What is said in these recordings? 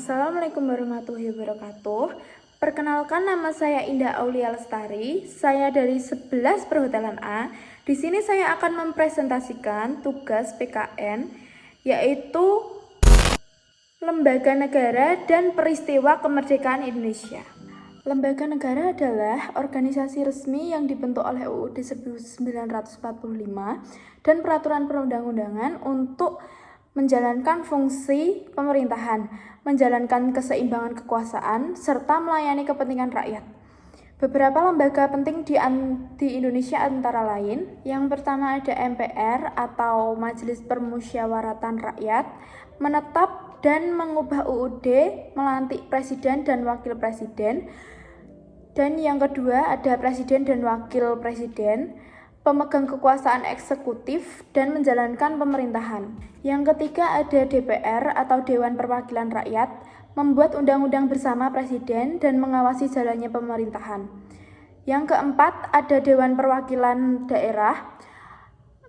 Assalamualaikum warahmatullahi wabarakatuh. Perkenalkan, nama saya Indah Aulia Lestari. Saya dari 11 Perhotelan A. Di sini saya akan mempresentasikan tugas PKN, yaitu Lembaga Negara dan Peristiwa Kemerdekaan Indonesia. Lembaga negara adalah organisasi resmi yang dibentuk oleh UUD 1945 dan peraturan perundang-undangan untuk menjalankan fungsi pemerintahan, menjalankan keseimbangan kekuasaan, serta melayani kepentingan rakyat. Beberapa lembaga penting di Indonesia antara lain, yang pertama ada MPR atau Majelis Permusyawaratan Rakyat, menetap dan mengubah UUD, melantik presiden dan wakil presiden. Dan yang kedua ada presiden dan wakil presiden, pemegang kekuasaan eksekutif dan menjalankan pemerintahan. Yang ketiga ada DPR atau Dewan Perwakilan Rakyat, membuat undang-undang bersama presiden dan mengawasi jalannya pemerintahan. Yang keempat ada Dewan Perwakilan Daerah,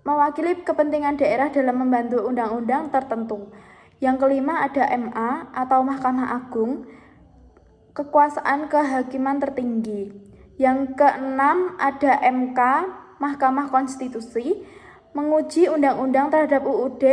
mewakili kepentingan daerah dalam membantu undang-undang tertentu. Yang kelima ada MA atau Mahkamah Agung, kekuasaan kehakiman tertinggi. Yang keenam ada MK, Mahkamah Konstitusi, menguji undang-undang terhadap UUD,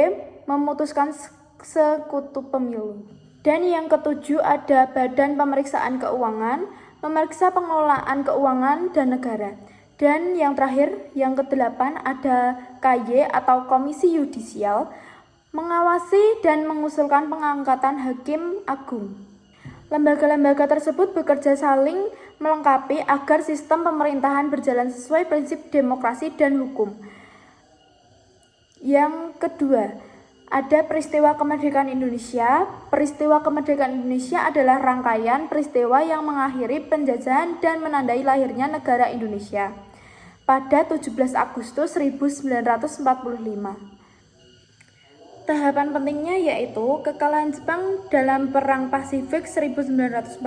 memutuskan sekutu pemilu. Dan yang ketujuh ada Badan Pemeriksaan Keuangan, memeriksa pengelolaan keuangan dan negara. Dan yang terakhir, yang kedelapan ada KY atau Komisi Yudisial, mengawasi dan mengusulkan pengangkatan Hakim Agung. Lembaga-lembaga tersebut bekerja saling melengkapi agar sistem pemerintahan berjalan sesuai prinsip demokrasi dan hukum. Yang kedua, ada peristiwa kemerdekaan Indonesia. Peristiwa kemerdekaan Indonesia adalah rangkaian peristiwa yang mengakhiri penjajahan dan menandai lahirnya negara Indonesia pada 17 Agustus 1945. Tahapan pentingnya yaitu kekalahan Jepang dalam Perang Pasifik 1945.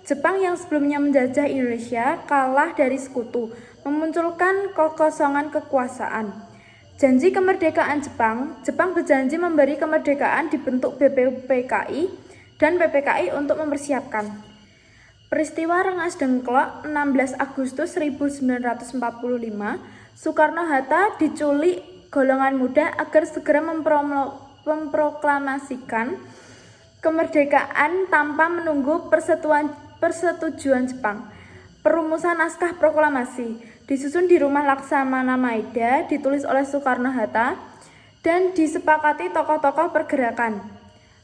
Jepang yang sebelumnya menjajah Indonesia kalah dari sekutu, memunculkan kekosongan kekuasaan. Janji kemerdekaan Jepang berjanji memberi kemerdekaan dibentuk BPPKI dan PPKI untuk mempersiapkan. Peristiwa Rengas Dengklok 16 Agustus 1945, Soekarno-Hatta diculik golongan muda agar segera memproklamasikan kemerdekaan tanpa menunggu persetujuan Jepang. Perumusan naskah proklamasi disusun di Rumah Laksamana Maeda, ditulis oleh Soekarno-Hatta dan disepakati tokoh-tokoh pergerakan.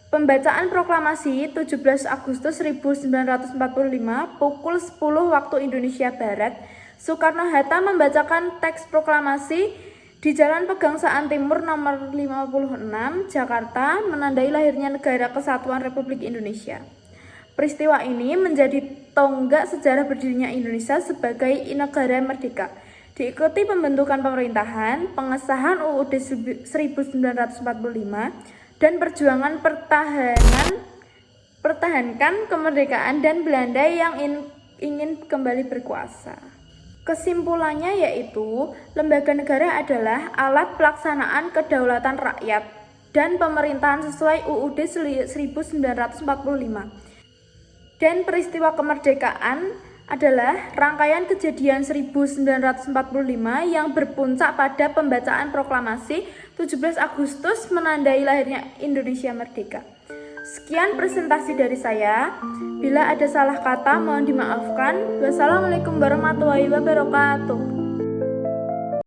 Pembacaan proklamasi 17 Agustus 1945 pukul 10 waktu Indonesia Barat. Soekarno-Hatta membacakan teks proklamasi di Jalan Pegangsaan Timur nomor 56, Jakarta, menandai lahirnya Negara Kesatuan Republik Indonesia. Peristiwa ini menjadi tonggak sejarah berdirinya Indonesia sebagai negara merdeka. Diikuti pembentukan pemerintahan, pengesahan UUD 1945, dan perjuangan pertahankan kemerdekaan dan Belanda yang ingin kembali berkuasa. Kesimpulannya yaitu, lembaga negara adalah alat pelaksanaan kedaulatan rakyat dan pemerintahan sesuai UUD 1945. Dan peristiwa kemerdekaan adalah rangkaian kejadian 1945 yang berpuncak pada pembacaan proklamasi 17 Agustus menandai lahirnya Indonesia merdeka. Sekian presentasi dari saya. Bila ada salah kata mohon dimaafkan. Wassalamualaikum warahmatullahi wabarakatuh.